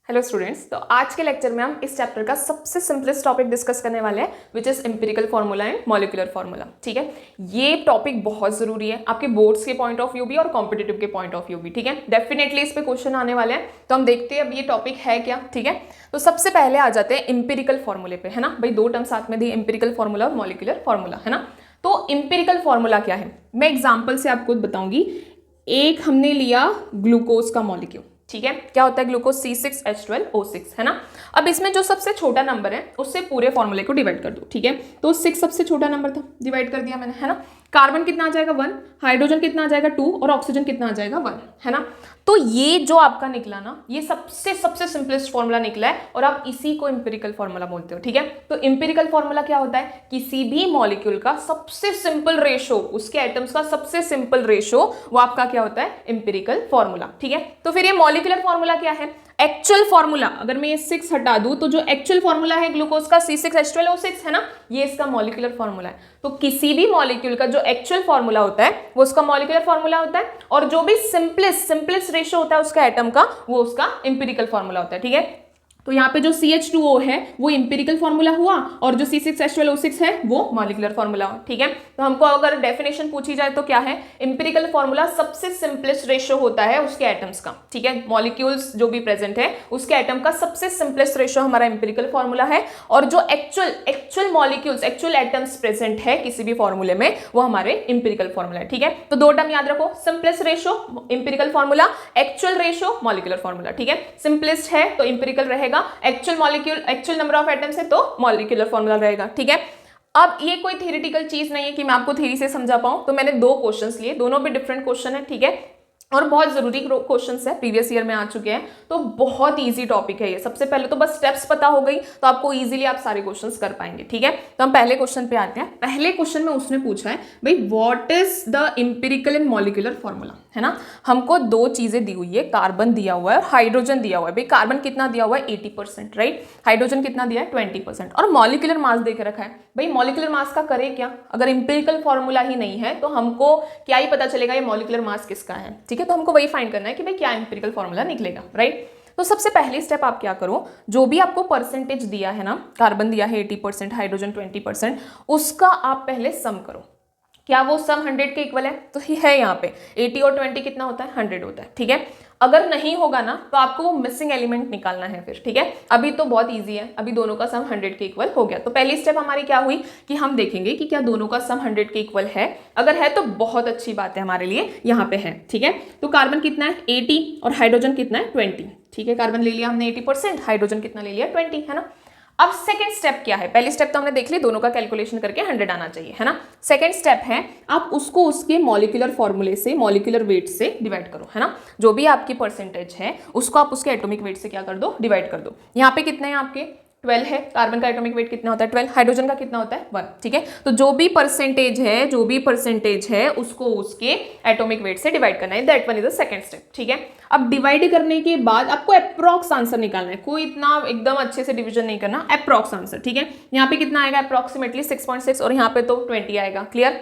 Hello students, तो आज के लेक्चर में हम इस चैप्टर का सबसे सिंपलेस्ट टॉपिक डिस्कस करने वाले हैं which is empirical formula and molecular formula. ठीक है, ये टॉपिक बहुत जरूरी है आपके बोर्ड्स के पॉइंट ऑफ व्यू भी और कॉम्पिटिटिव के पॉइंट ऑफ व्यू भी। ठीक है, डेफिनेटली इस पे क्वेश्चन आने वाले हैं, तो हम देखते हैं अब ये टॉपिक है क्या। ठीक है, तो सबसे पहले आ जाते हैं एम्पिरिकल फार्मूले पे, है ना भाई। दो टर्म साथ में दी, एम्पिरिकल फार्मूला और मॉलिक्यूलर फार्मूला, है ना। तो एम्पिरिकल फार्मूला क्या है, मैं एग्जाम्पल से आपको बताऊंगी। एक हमने लिया ग्लूकोज का मॉलिक्यूल, ठीक है, क्या होता है ग्लूकोज C6H12O6, है ना। अब इसमें जो सबसे छोटा नंबर है उससे पूरे फॉर्मूले को डिवाइड कर दो। ठीक है, तो 6 सबसे छोटा नंबर था, डिवाइड कर दिया मैंने, है ना। कार्बन कितना आ जाएगा 1, हाइड्रोजन कितना आ जाएगा 2 और ऑक्सीजन कितना आ जाएगा 1, है ना। तो ये जो आपका निकला ना, ये सबसे सिंपलेस्ट फॉर्मूला निकला है और आप इसी को एम्पिरिकल फॉर्मूला बोलते हो। ठीक है, तो एम्पिरिकल फॉर्मूला क्या होता है, किसी भी मॉलिक्यूल का सबसे सिंपल रेशो, उसके एटम्स का सबसे सिंपल रेशो, वो आपका क्या होता है, एम्पिरिकल फॉर्मूला। ठीक है, तो फिर ये मॉलिक्यूलर फॉर्मूला क्या है, एक्चुअल फॉर्मूला। अगर मैं ये 6 हटा दूं तो जो एक्चुअल फॉर्मूला है ग्लूकोज का C6H12O6, है ना, ये इसका मॉलिक्यूलर फॉर्मूला है। तो किसी भी मॉलिक्यूल का जो एक्चुअल फॉर्मूला होता है वो उसका मॉलिक्यूलर फॉर्मूला होता है, और जो भी सिंपलेस्ट रेशो होता है उसका एटम का, वो उसका एम्पिरिकल फॉर्मूला होता है। ठीक है, तो यहाँ पे जो CH2O है वो एम्पिरिकल फॉर्मूला हुआ और जो C6H12O6 है वो मॉलिक्यूलर फॉर्मूला हुआ। ठीक है, तो हमको अगर डेफिनेशन पूछी जाए तो क्या है, एम्पिरिकल फॉर्मूला सबसे सिंपलेस्ट रेशो होता है उसके एटम्स का। ठीक है, मॉलिक्यूल्स जो भी प्रेजेंट है उसके एटम का सबसे सिंपलेस्ट रेशो हमारा एम्पिरिकल फॉर्मूला है, और जो actual molecules, actual atoms present है किसी भी फॉर्मूले में, वो हमारे एम्पिरिकल फॉर्मूला है। ठीक है, तो दो टर्म याद रखो, simplest ratio empirical formula, actual ratio molecular formula. ठीक है, सिंपलेस्ट है तो एम्पिरिकल रहेगा, actual molecule, actual number of atoms है तो मॉलिक्यूलर फॉर्मूला रहेगा। ठीक है, अब ये कोई थ्योरेटिकल चीज नहीं है कि मैं आपको थ्योरी से समझा पाऊं, तो मैंने दो क्वेश्चंस लिए, दोनों भी डिफरेंट क्वेश्चन है। ठीक है, और बहुत जरूरी क्वेश्चंस है, प्रीवियस ईयर में आ चुके हैं, तो बहुत इजी टॉपिक है ये। सबसे पहले तो बस स्टेप्स पता हो गई तो आपको इजीली आप सारे क्वेश्चंस कर पाएंगे। ठीक है, तो हम पहले क्वेश्चन पे आते हैं। पहले क्वेश्चन में उसने पूछा है भाई what is the empirical and molecular formula, है ना। हमको दो चीजें दी हुई है, कार्बन दिया हुआ है और हाइड्रोजन दिया हुआ है। भाई कार्बन कितना दिया हुआ है 80%, राइट, हाइड्रोजन कितना दिया है 20%, और मॉलिक्यूलर मास दे के रखा है। भाई मॉलिक्यूलर मास का करे क्या, अगर एम्पिरिकल फॉर्मूला ही नहीं है तो हमको क्या ही पता चलेगा ये मॉलिक्यूलर मास किसका है। ठीक है, तो हमको वही फाइंड करना है कि भाई क्या एम्पिरिकल फॉर्मूला निकलेगा, राइट। तो सबसे पहली स्टेप आप क्या करो, जो भी आपको परसेंटेज दिया है ना, कार्बन दिया है 80%, हाइड्रोजन 20%, उसका आप पहले सम करो। क्या वो सम 100 के इक्वल है, तो ये है यहाँ पे 80 और 20 कितना होता है 100 होता है। ठीक है, अगर नहीं होगा ना तो आपको वो मिसिंग एलिमेंट निकालना है फिर। ठीक है, अभी तो बहुत इजी है, अभी दोनों का सम 100 के इक्वल हो गया। तो पहली स्टेप हमारी क्या हुई कि हम देखेंगे कि क्या दोनों का सम 100 के इक्वल है। अगर है तो बहुत अच्छी बात है हमारे लिए, यहाँ पे है। ठीक है, तो कार्बन कितना है 80 और हाइड्रोजन कितना है 20। ठीक है, कार्बन ले लिया हमने 80%, हाइड्रोजन कितना ले लिया 20, है ना। अब सेकंड स्टेप क्या है, पहली स्टेप तो हमने देख ली, दोनों का कैलकुलेशन करके 100 आना चाहिए, है ना। सेकंड स्टेप है आप उसको उसके मॉलिक्यूलर फॉर्मूले से, मॉलिक्यूलर वेट से डिवाइड करो, है ना। जो भी आपकी परसेंटेज है उसको आप उसके एटॉमिक वेट से क्या कर दो, डिवाइड कर दो। यहाँ पे कितने हैं आपके 12 है, कार्बन का एटॉमिक वेट कितना होता है 12, हाइड्रोजन का कितना होता है 1। ठीक है, तो जो भी परसेंटेज है उसको उसके एटॉमिक वेट से डिवाइड करना है, that one is the second step. ठीक है, अब डिवाइड करने के बाद आपको अप्रॉक्स आंसर निकालना है, कोई इतना एकदम अच्छे से डिवीजन नहीं करना, अप्रॉक्स आंसर। ठीक है, यहाँ पे कितना आएगा अप्रॉक्सीमेटली 6.6 और यहाँ पे तो 20 आएगा, क्लियर।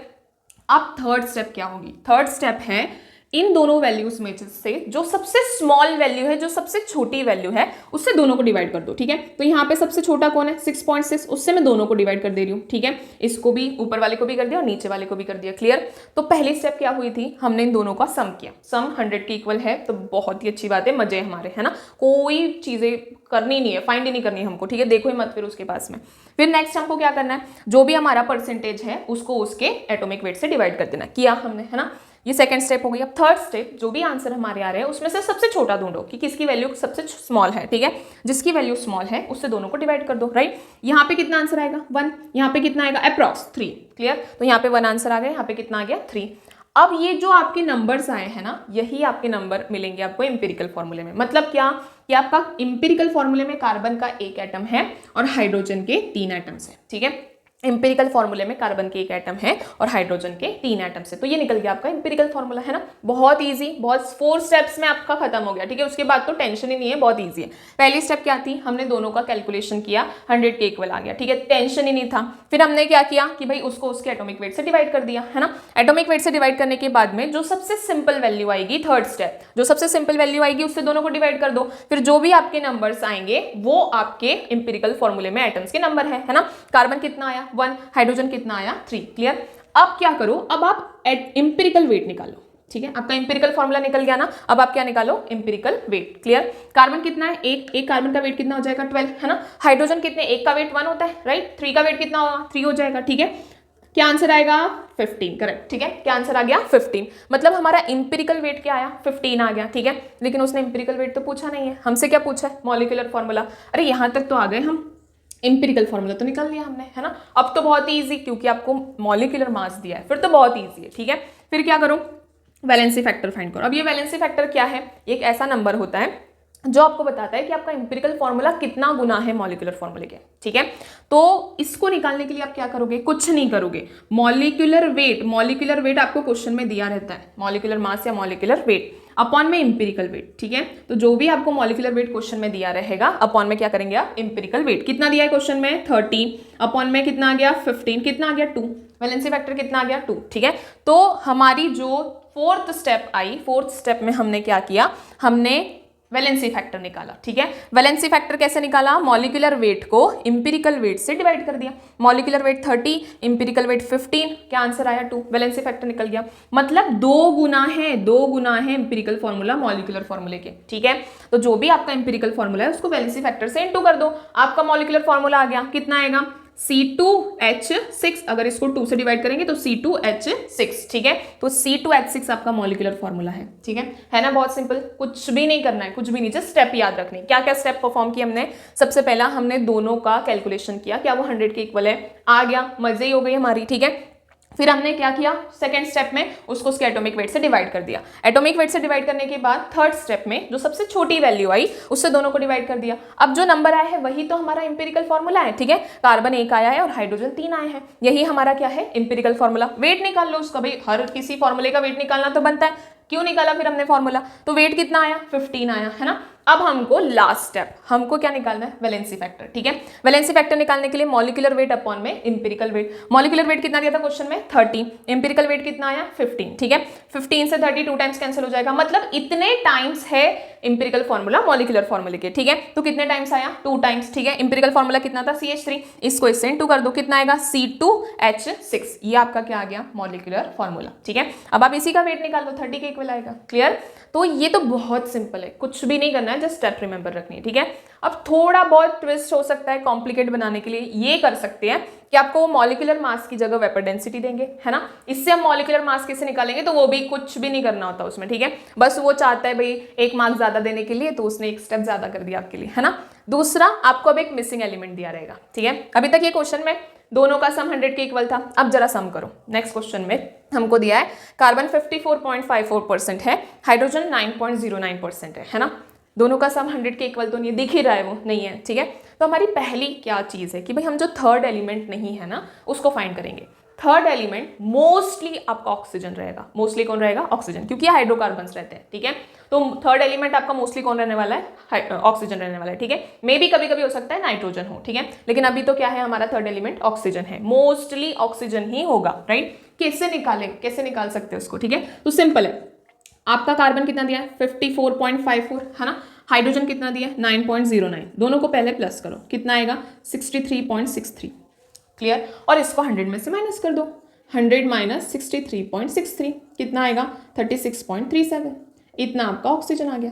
अब थर्ड स्टेप क्या होगी, थर्ड स्टेप है इन दोनों वैल्यूज में से जो सबसे स्मॉल वैल्यू है, जो सबसे छोटी वैल्यू है, उससे दोनों को डिवाइड कर दो। ठीक है, तो यहाँ पे सबसे छोटा कौन है 6.6, उससे मैं दोनों को डिवाइड कर दे रही हूँ। ठीक है, इसको भी, ऊपर वाले को भी कर दिया और नीचे वाले को भी कर दिया, क्लियर। तो पहली स्टेप क्या हुई थी, हमने इन दोनों का सम किया, सम 100 के इक्वल है, तो बहुत ही अच्छी बात है, मजे हमारे, है ना। कोई चीजें करनी नहीं है, फाइंड ही नहीं करनी है हमको। ठीक है, देखो ही मत फिर उसके पास में। फिर नेक्स्ट हमको क्या करना है, जो भी हमारा परसेंटेज है उसको उसके एटॉमिक वेट से डिवाइड कर देना, किया हमने, है ना। ये सेकंड स्टेप हो गई। अब थर्ड स्टेप, जो भी आंसर हमारे आ रहे हैं उसमें से सबसे छोटा ढूंढो कि किसकी वैल्यू सबसे स्मॉल है। ठीक है, जिसकी वैल्यू स्मॉल है उससे दोनों को डिवाइड कर दो, राइट। यहाँ पे कितना आंसर आएगा 1, यहाँ पे कितना आएगा अप्रॉक्स 3, क्लियर। तो यहाँ पे 1 आंसर आ गया, यहाँ पे कितना आ गया 3। अब ये जो आपके नंबर्स आए हैं ना, यही आपके नंबर मिलेंगे आपको एम्पिरिकल फॉर्मूले में। मतलब क्या कि आपका एम्पिरिकल फॉर्मूले में कार्बन का 1 एटम है और हाइड्रोजन के 3 एटम्स है। ठीक है, इंपेरिकल फॉर्मूले में कार्बन के 1 एटम है और हाइड्रोजन के 3 एटम से। तो ये निकल गया आपका इंपेरिकल फॉर्मूला, है ना। बहुत इजी, बहुत 4 स्टेप्स में आपका खत्म हो गया, ठीक है। उसके बाद तो टेंशन ही नहीं है, बहुत इजी है। पहली स्टेप क्या थी, हमने दोनों का कैलकुलेशन किया, 100 के इक्वल आ गया, ठीक है, टेंशन ही नहीं था। फिर हमने क्या किया कि भाई उसको उसके एटॉमिक वेट से डिवाइड कर दिया, है ना। एटॉमिक वेट से डिवाइड करने के बाद में जो सबसे सिंपल वैल्यू आएगी, थर्ड स्टेप, जो सबसे सिंपल वैल्यू आएगी उससे दोनों को डिवाइड कर दो। फिर जो भी आपके नंबर्स आएंगे वो आपके इंपेरिकल फॉर्मूले में एटम्स के नंबर है ना। कार्बन कितना आया 1, हाइड्रोजन कितना आया 3। क्लियर। अब क्या करो, अब आप इंपेरिकल वेट निकालो, ठीक है। आपका इंपेरिकल फॉर्मूला निकल गया ना, अब आप क्या निकालो, इंपेरिकल वेट। क्लियर। कार्बन कितना है, एक कार्बन का वेट कितना हो जाएगा 12, है ना। हाइड्रोजन कितने, एक का वेट 1 होता है, राइट। 3 का वेट कितना होगा 3 हो जाएगा, ठीक है। क्या आंसर आएगा 15, करेक्ट, ठीक है। क्या आंसर आ गया 15। मतलब हमारा इंपेरिकल वेट क्या आया 15 आ गया, ठीक है। लेकिन उसने इंपेरिकल वेट तो पूछा नहीं है, हमसे क्या पूछा है, मॉलिक्यूलर फॉर्मूला। अरे यहां तक तो आ गए हम, इंपेरिकल फॉर्मूला तो निकाल लिया हमने, है ना। अब तो बहुत ही ईजी, क्योंकि आपको मॉलिक्यूलर मास दिया है, फिर तो बहुत ईजी है, ठीक है। फिर क्या करो, वैलेंसी फैक्टर फाइंड करो। अब ये वैलेंसी फैक्टर क्या है, एक ऐसा नंबर होता है जो आपको बताता है कि आपका इंपेरिकल फॉर्मूला कितना गुना है मॉलिक्यूलर फॉर्मूले के, ठीक है। तो इसको निकालने के लिए आप क्या करोगे, कुछ नहीं करोगे। मॉलिक्यूलर वेट आपको क्वेश्चन में दिया रहता है, मॉलिक्यूलर मास या मॉलिक्यूलर वेट अपॉन में इंपेरिकल वेट, ठीक है। तो जो भी आपको मॉलिक्यूलर वेट क्वेश्चन में दिया रहेगा, अपॉन में क्या करेंगे आप, इंपेरिकल वेट। कितना दिया है क्वेश्चन में 30, अपॉन में कितना आ गया 15, कितना आ गया 2, वैलेंसी फैक्टर कितना आ गया 2, ठीक है। तो हमारी जो fourth step I, fourth step में हमने क्या किया, हमने वैलेंसी फैक्टर निकाला, ठीक है। वैलेंसी फैक्टर कैसे निकाला, मॉलिक्यूलर वेट को इंपेरिकल वेट से डिवाइड कर दिया। मॉलिक्यूलर वेट 30, इंपेरिकल वेट 15, क्या आंसर आया 2, वैलेंसी फैक्टर निकल गया। मतलब 2 गुना है इंपेरिकल फॉर्मूला मॉलिक्यूलर फॉर्मूले के, ठीक है। तो जो भी आपका इंपेरिकल फॉर्मूला है उसको वैलेंसी फैक्टर से इंटू कर दो, आपका मॉलिक्यूलर फॉर्मूला आ गया। कितना आएगा C2H6, अगर इसको 2 से डिवाइड करेंगे तो C2H6, ठीक है। तो C2H6 आपका मॉलिक्यूलर फॉर्मूला है, ठीक है ना। बहुत सिंपल, कुछ भी नहीं करना है, कुछ भी नहीं, जस्ट स्टेप याद रखने। क्या क्या स्टेप परफॉर्म किए हमने, सबसे पहला हमने दोनों का कैलकुलेशन किया, क्या वो 100 के इक्वल है, आ गया, मजे ही हो गई हमारी, ठीक है। फिर हमने क्या किया, सेकंड स्टेप में उसको उसके एटॉमिक वेट से डिवाइड कर दिया। एटॉमिक वेट से डिवाइड करने के बाद थर्ड स्टेप में जो सबसे छोटी वैल्यू आई उससे दोनों को डिवाइड कर दिया। अब जो नंबर आया है वही तो हमारा इंपेरिकल फॉर्मूला है, ठीक है। कार्बन 1 आया है और हाइड्रोजन 3 आए हैं, यही हमारा क्या है, इंपेरिकल फॉर्मूला। वेट निकाल लो उसका, भाई हर किसी फॉर्मूले का वेट निकालना तो बनता है। क्यों निकाला फिर हमने फॉर्मूला, तो वेट कितना आया 15 आया, है ना। अब हमको लास्ट स्टेप, हमको क्या निकालना है, वैलेंसी फैक्टर, ठीक है। वैलेंसी फैक्टर निकालने के लिए मॉलिक्यूलर वेट अपॉन में इंपेरिकल वेट। मॉलिक्यूलर वेट कितना दिया था क्वेश्चन में 30, इंपेरिकल वेट कितना आया 15, ठीक है। 15 से 30 2 टाइम्स कैंसिल हो जाएगा, मतलब इतने टाइम्स है इंपेरिकल फॉर्मूला मॉलिक्यूलर फॉर्मूले के, ठीक है। तो कितने टाइम्स आया 2 टाइम्स, ठीक है। इंपेरिकल फॉर्मूला कितना था CH3, इसको इससे इंटू कर दो, कितना आएगा C2H6, ये आपका क्या आ गया, मॉलिक्यूलर फॉर्मूला, ठीक है। अब आप इसी का वेट निकाल लो, 30 के इक्वल आएगा। क्लियर। तो ये तो बहुत सिंपल है, कुछ भी नहीं करना है, जस्ट स्टेप रिमेंबर रखनी है, ठीक है। अब थोड़ा बहुत ट्विस्ट हो सकता है कॉम्प्लिकेट बनाने के लिए, ये कर सकते हैं कि आपको मॉलिक्यूलर मास की जगह वेपर डेंसिटी देंगे, है ना। इससे हम मॉलिक्यूलर मास कैसे निकालेंगे, तो वो भी कुछ भी नहीं करना होता उसमें, ठीक है। बस वो चाहता है भाई 1 मार्क्स ज्यादा देने के लिए, तो उसने 1 स्टेप ज्यादा कर दिया आपके लिए, है ना। दूसरा, आपको अब एक मिसिंग एलिमेंट दिया रहेगा, ठीक है। अभी तक ये क्वेश्चन में दोनों का सम 100 के इक्वल था, अब जरा सम करो। नेक्स्ट क्वेश्चन में हमको दिया है कार्बन 54.54% है, हाइड्रोजन 9.09% है ना। दोनों का सम 100 के इक्वल तो नहीं है, दिख ही रहा है वो नहीं है, ठीक है। तो हमारी पहली क्या चीज़ है कि भाई हम जो थर्ड एलिमेंट नहीं है ना उसको फाइंड करेंगे। थर्ड एलिमेंट मोस्टली आपका ऑक्सीजन रहेगा, मोस्टली कौन रहेगा, ऑक्सीजन, क्योंकि हाइड्रोकार्बन्स रहते हैं, ठीक है। तो थर्ड एलिमेंट आपका मोस्टली कौन रहने वाला है, ऑक्सीजन रहने वाला है, ठीक है। मे भी कभी कभी हो सकता है नाइट्रोजन हो, ठीक है। लेकिन अभी तो क्या है हमारा थर्ड एलिमेंट ऑक्सीजन है, मोस्टली ऑक्सीजन ही होगा, राइट। कैसे निकालें, कैसे निकाल सकते हैं उसको, ठीक है। तो सिंपल है, आपका कार्बन कितना दिया है 54.54, है ना। हाइड्रोजन कितना दिया है 9.09, दोनों को पहले प्लस करो, कितना आएगा 63.63। क्लियर। और इसको 100 में से माइनस कर दो, 100 माइनस 63.63 कितना आएगा 36.37, इतना आपका ऑक्सीजन आ गया,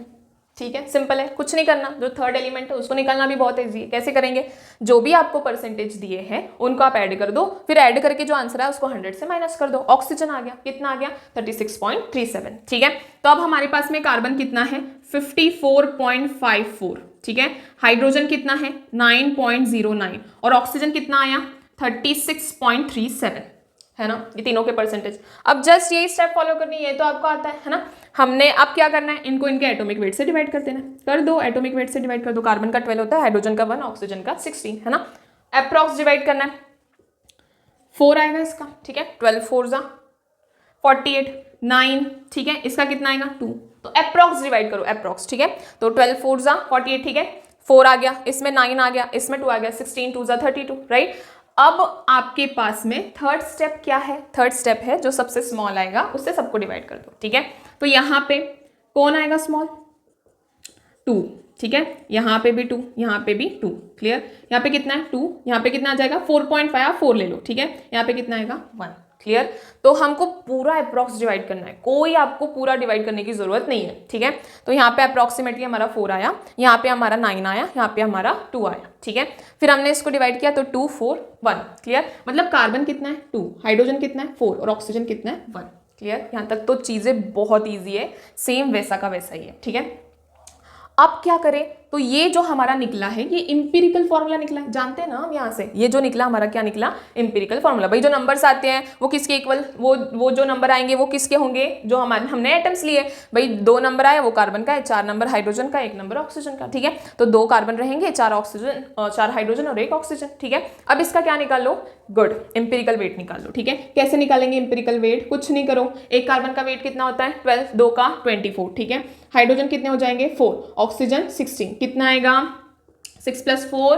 ठीक है। सिंपल है, कुछ नहीं करना। जो थर्ड एलिमेंट है उसको निकालना भी बहुत ईजी है। कैसे करेंगे, जो भी आपको परसेंटेज दिए हैं उनको आप ऐड कर दो, फिर ऐड करके जो आंसर है उसको 100 से माइनस कर दो, ऑक्सीजन आ गया, कितना आ गया 36.37, ठीक है। तो अब हमारे पास में कार्बन कितना है 54.54, ठीक है। हाइड्रोजन कितना है 9.09 और ऑक्सीजन कितना आया 36.37, है ना। ये तीनों के परसेंटेज। अब जस्ट यही स्टेप फॉलो करनी है, ये तो आपको आता है ना। हमने अब क्या करना है, इनको इनके एटॉमिक वेट से डिवाइड कर देना, कर दो, एटॉमिक वेट से डिवाइड कर दो। कार्बन का 12 होता है, हाइड्रोजन का 1, ऑक्सीजन का 16, है ना। अप्रॉक्स डिवाइड करना है, 4 आएगा इसका, ठीक है, 12 4 जा 48, 9, ठीक है, इसका कितना आएगा 2, तो अप्रॉक्स डिवाइड करो, अप्रॉक्स, ठीक है, तो 12 4 जा 48, ठीक है, 4 आ गया, इसमें 9 आ गया, इसमें 2 आ गया, 16 2 जा 32, राइट। अब आपके पास में थर्ड स्टेप क्या है, थर्ड स्टेप है जो सबसे स्मॉल आएगा उससे सबको डिवाइड कर दो, ठीक है, तो यहाँ पे कौन आएगा स्मॉल, 2, ठीक है, यहाँ पे भी 2, यहाँ पे भी 2, क्लियर, यहाँ पे कितना है 2, यहाँ पे कितना आ जाएगा 4.5, आप 4 ले लो, ठीक है, यहाँ पे कितना आएगा 1, क्लियर। तो हमको पूरा अप्रॉक्स डिवाइड करना है, कोई आपको पूरा डिवाइड करने की जरूरत नहीं है, ठीक है, तो यहाँ पे अप्रॉक्सीमेटली हमारा 4 आया, यहाँ पे हमारा 9 आया, यहाँ पे हमारा 2 आया, ठीक है, फिर हमने इसको डिवाइड किया तो 2 4 1, क्लियर, मतलब कार्बन कितना है 2, हाइड्रोजन कितना है 4 और ऑक्सीजन कितना है 1, क्लियर। यहाँ तक तो चीजें बहुत ईजी है, सेम वैसा का वैसा ही है, ठीक है। अब क्या करें, तो ये जो हमारा निकला है ये इंपीरिकल फॉर्मूला निकला है, जानते हैं ना हम यहाँ से, ये जो निकला हमारा क्या निकला, इंपीरिकल फॉर्मूला। भाई जो नंबर्स आते हैं वो किसके इक्वल, वो जो नंबर आएंगे वो किसके होंगे, जो हमने एटम्स लिए, भाई 2 नंबर आया वो कार्बन का है, 4 नंबर हाइड्रोजन का, 1 नंबर ऑक्सीजन का, ठीक है, तो 2 कार्बन रहेंगे, 4 ऑक्सीजन, 4 हाइड्रोजन और 1 ऑक्सीजन, ठीक है। अब इसका क्या निकाल लो, गुड, इंपीरिकल वेट निकाल लो, ठीक है। कैसे निकालेंगे इंपीरिकल वेट, कुछ नहीं करो, एक कार्बन का वेट कितना होता है 12, 2 का 24, ठीक है, हाइड्रोजन कितने हो जाएंगे 4, ऑक्सीजन 16, कितना आएगा 6 + 4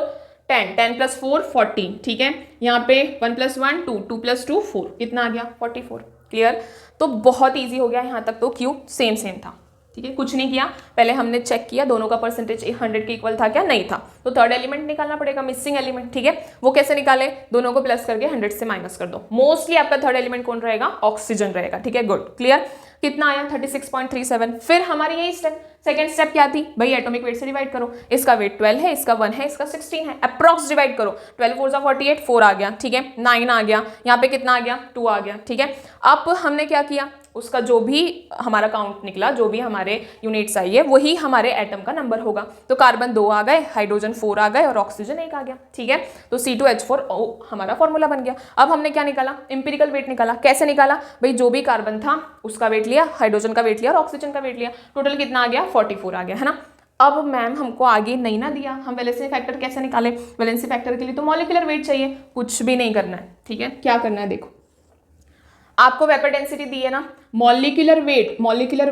10, 10 + 4 14, ठीक है, यहाँ पे 1 + 1 2, 2 + 2 4, कितना आ गया 44, क्लियर। तो बहुत इजी हो गया यहाँ तक, तो क्यों, सेम था, ठीक है, कुछ नहीं किया, पहले हमने चेक किया दोनों का परसेंटेज 100 के इक्वल था क्या, नहीं था, तो थर्ड एलिमेंट निकालना पड़ेगा, मिसिंग एलिमेंट, ठीक है, वो कैसे निकाले, दोनों को प्लस करके 100 से माइनस कर दो, मोस्टली आपका थर्ड एलिमेंट कौन रहेगा, ऑक्सीजन रहेगा, ठीक है, गुड, क्लियर। कितना आया 36.37, फिर हमारी यही स्टेप, सेकंड स्टेप क्या थी, भाई एटॉमिक वेट से डिवाइड करो, इसका वेट 12 है, इसका 1 है, इसका 16 है, अप्रॉक्स डिवाइड करो, 12 4 जा 48, 4 आ गया, ठीक है, 9 आ गया, यहाँ पे कितना आ गया 2 आ गया, ठीक है। अब हमने क्या किया, उसका जो भी हमारा काउंट निकला, जो भी हमारे यूनिट्स आई है वही हमारे एटम का नंबर होगा, तो कार्बन 2 आ गए, हाइड्रोजन 4 आ गए और ऑक्सीजन 1 आ गया, ठीक है, तो C2H4O हमारा फॉर्मूला बन गया। अब हमने क्या निकाला, इंपीरिकल वेट निकाला, कैसे निकाला, भाई जो भी कार्बन था उसका वेट लिया, हाइड्रोजन का वेट लिया और ऑक्सीजन का वेट लिया, टोटल कितना आ गया 44 आ गया, है ना। अब मैम हमको आगे नहीं ना दिया, हम वैलेंसी फैक्टर कैसे निकाले, वैलेंसी फैक्टर के लिए तो मॉलिक्यूलर वेट चाहिए, कुछ भी नहीं करना है, ठीक है, क्या करना है, देखो आपको वेपर डेंसिटी दी है ना, मॉलिक्यूलर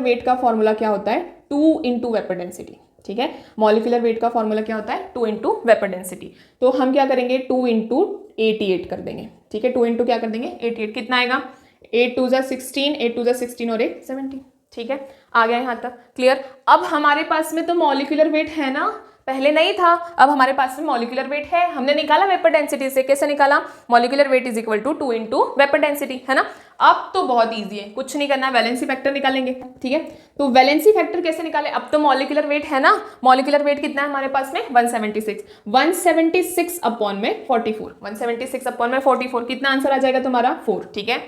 वेट का फॉर्मूला क्या होता है 2 × वेपर डेंसिटी, ठीक है, मॉलिक्यूलर वेट का फॉर्मूला क्या होता है 2 × वेपर डेंसिटी, तो हम क्या करेंगे 2 × 88 कर देंगे, ठीक है, 2 × क्या कर देंगे 88, कितना आएगा 8 2 जा 16, 8 2 जा 16 और 1 17, ठीक है, आ गया यहाँ तक, क्लियर। अब हमारे पास में तो मॉलिक्यूलर वेट है ना, पहले नहीं था, अब हमारे पास में मॉलिक्यूलर वेट है, हमने निकाला वेपर डेंसिटी से, कैसे निकाला, molecular weight is equal to 2 × vapour density, है ना। अब तो बहुत इजी है, कुछ नहीं करना, वैलेंसी फैक्टर निकालेंगे, ठीक है, तो वैलेंसी फैक्टर कैसे निकाले, अब तो मॉलिक्यूलर वेट है ना, मॉलिक्यूलर वेट कितना है हमारे पास में 176, 176 अपॉन में 44, 176 अपॉन में 44, कितना आंसर आ जाएगा तुम्हारा 4, ठीक है।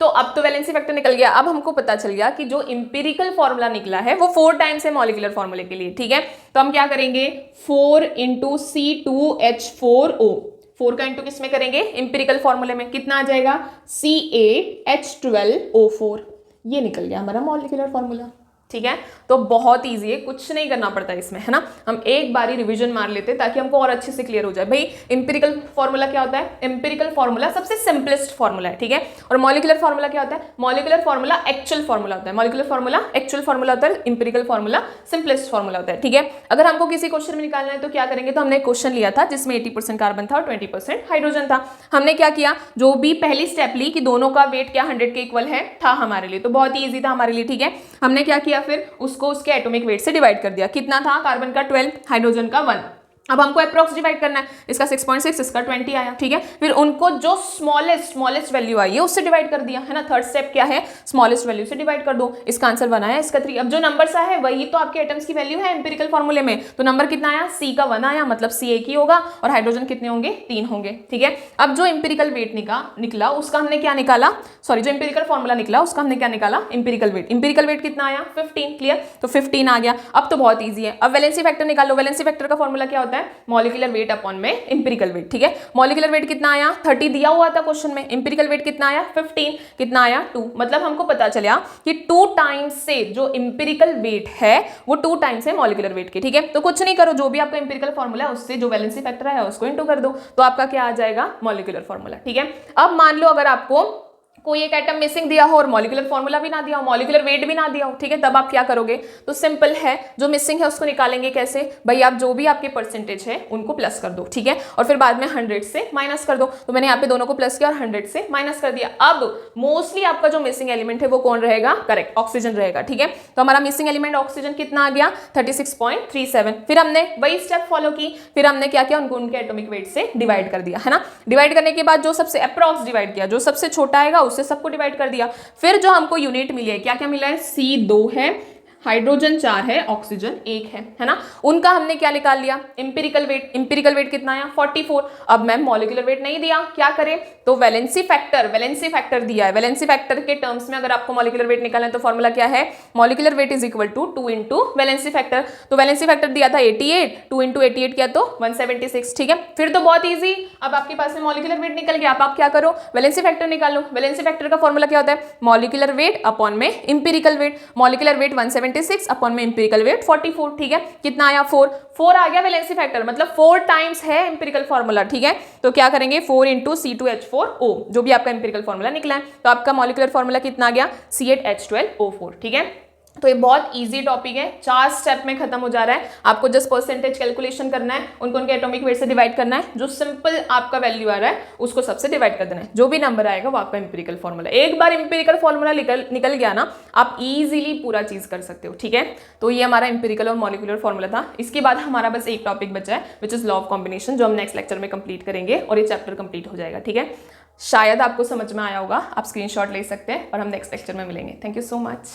तो अब तो वैलेंसी फैक्टर निकल गया, अब हमको पता चल गया कि जो इंपीरिकल फॉर्मूला निकला है वो 4 टाइम्स है मॉलिक्यूलर फॉर्मूले के लिए, ठीक है, तो हम क्या करेंगे 4 × C2H4O, 4 का इंटू किस में करेंगे, इंपीरिकल फॉर्मूले में, कितना आ जाएगा C8H12O4, ये निकल गया हमारा मॉलिक्यूलर फॉर्मूला, ठीक है। तो बहुत इजी है, कुछ नहीं करना पड़ता इसमें, है ना, हम एक बारी रिवीजन मार लेते ताकि हमको और अच्छे से क्लियर हो जाए। भाई इंपीरिकल फॉर्मूला क्या होता है, इंपीरिकल फॉर्मूला सबसे सिंपलेस्ट फॉर्मूला है, ठीक है, और मॉलिक्यूलर फॉर्मूला क्या होता है, मॉलिक्यूलर फॉर्मूला एक्चुअल फॉर्मूला होता है, मॉलिक्यूलर फॉर्मूला एक्चुअल फॉर्मूला होता है, इंपीरिकल फॉर्मूला सिंपलेस्ट फॉर्मूला होता है, ठीक है। अगर हमको किसी क्वेश्चन में निकालना है तो क्या करेंगे, तो हमने एक क्वेश्चन लिया था जिसमें 80% कार्बन था और 20% हाइड्रोजन था, हमने क्या किया, जो भी पहली स्टेप ली कि दोनों का वेट क्या 100 के इक्वल है था हमारे लिए, तो बहुत ही ईजी था हमारे लिए, ठीक है। हमने क्या किया, फिर उसको उसके एटॉमिक वेट से डिवाइड कर दिया, कितना था, कार्बन का 12, हाइड्रोजन का 1, अब हमको अप्रॉक्स डिवाइड करना है, इसका 6.6, इसका 20 आया, ठीक है, फिर उनको जो स्मॉलेस्ट वैल्यू आई है उससे डिवाइड कर दिया, है ना। थर्ड स्टेप क्या है, स्मॉलेस्ट वैल्यू से डिवाइड कर दो, इसका आंसर 1 आया, इसका 3, अब जो नंबर सा है वही तो आपके एटम्स की वैल्यू है इंपीरिकल फॉर्मूले में, तो नंबर कितना आया, C का 1 आया, मतलब C एक ही होगा, और हाइड्रोजन कितने होंगे 3 होंगे, ठीक है। अब जो इंपीरिकल वेट निकला उसका हमने क्या निकाला, सॉरी जो इंपीरिकल फॉर्मूला निकला उसका हमने क्या निकाला, इंपीरिकल वेट कितना आया 15, क्लियर, तो 15 आ गया। अब तो बहुत ईजी है, अब वैलेंसी फैक्टर निकालो, वैलेंसी फैक्टर का फॉर्मूला क्या होता है होता है मॉलिक्यूलर वेट अपॉन में एम्पिरिकल वेट, ठीक है। मॉलिक्यूलर वेट कितना आया 30 दिया हुआ था क्वेश्चन में, एम्पिरिकल वेट कितना आया 15, कितना आया 2, मतलब हमको पता चला कि 2 टाइम्स से जो एम्पिरिकल वेट है वो 2 टाइम्स है मॉलिक्यूलर वेट के, ठीक है। तो कुछ नहीं करो, जो भी आपका एम्पिरिकल फॉर्मूला है उससे जो वैलेंसी फैक्टर है उसको इंटू कर दो, तो आपका क्या आ जाएगा मॉलिक्यूलर फॉर्मूला, ठीक है। अब मान लो अगर आपको कोई एक एटम मिसिंग दिया हो और मॉलिक्यूलर फॉर्मूला भी ना दिया हो, मॉलिक्यूलर वेट भी ना दिया हो, ठीक है, तब आप क्या करोगे, तो सिंपल है, जो मिसिंग है उसको निकालेंगे कैसे भाई, आप जो भी आपके परसेंटेज है उनको प्लस कर दो, ठीक है, और फिर बाद में 100 से माइनस कर दो। तो मैंने यहाँ पे दोनों को प्लस किया और 100 से माइनस कर दिया। अब मोस्टली आपका जो मिसिंग एलिमेंट है वो कौन रहेगा, करेक्ट, ऑक्सीजन रहेगा, ठीक है। तो हमारा मिसिंग एलिमेंट ऑक्सीजन कितना आ गया 36.37। फिर हमने वही स्टेप फॉलो की, फिर हमने क्या किया, उनको उनके एटॉमिक वेट से डिवाइड कर दिया, है ना। डिवाइड करने के बाद जो सबसे अप्रॉक्स डिवाइड किया, जो सबसे छोटा आएगा उससे सबको डिवाइड कर दिया। फिर जो हमको यूनिट मिली है, क्या क्या मिला है, C2 है, हाइड्रोजन 4 है, ऑक्सीजन 1 है ना। उनका हमने क्या निकाल लिया, एम्पिरिकल वेट। एम्पिरिकल वेट कितना आया 44। अब मैम मॉलिक्यूलर वेट नहीं दिया, क्या करें, तो वैलेंसी फैक्टर दिया है। वैलेंसी फैक्टर के टर्म्स में अगर आपको मॉलिक्यूलर वेट निकालना है तो फॉर्मूला क्या है, molecular weight is equal to 2 into valency factor. तो वैलेंसी फैक्टर दिया था 88, 2 इंटू 88 किया तो 176, ठीक है। फिर तो बहुत ईजी, अब आपके पास में मॉलिक्यूलर वेट निकल गया, आप क्या करो, वैलेंसी फैक्टर निकालो। वैलेंसी फैक्टर का फॉर्मूला क्या होता है, मॉलिक्यूलर वेट अपॉन में empirical weight. Molecular weight 176 upon में एम्पिरिकल वेट 44, ठीक है। कितना आया 4 आ गया वैलेंसी फैक्टर, मतलब 4 टाइम्स है एम्पिरिकल फॉर्मूला, ठीक है। तो क्या करेंगे 4 इंटू C2H4O, जो भी आपका एम्पिरिकल फॉर्मूला निकला है, तो आपका मॉलिक्यूलर फॉर्मूला कितना आ गया C8H12O4, ठीक है। तो ये बहुत इजी टॉपिक है, 4 स्टेप में खत्म हो जा रहा है। आपको जस्ट परसेंटेज कैलकुलेशन करना है, उनको उनके एटॉमिक वेट से डिवाइड करना है, जो सिंपल आपका वैल्यू आ रहा है उसको सबसे डिवाइड कर देना है, जो भी नंबर आएगा वो आपका एम्पिरिकल फॉर्मूला। एक बार एम्पिरिकल फॉर्मूला निकल गया ना, आप इजीली पूरा चीज कर सकते हो, ठीक है। तो ये हमारा एम्पिरिकल और मॉलिक्यूलर फॉर्मूला था। इसके बाद हमारा बस एक टॉपिक बचा है which is law of combination, जो हम नेक्स्ट लेक्चर में कंप्लीट करेंगे और ये चैप्टर कंप्लीट हो जाएगा, ठीक है। शायद आपको समझ में आया होगा, आप स्क्रीनशॉट ले सकते हैं और हम नेक्स्ट लेक्चर में मिलेंगे। Thank you so much.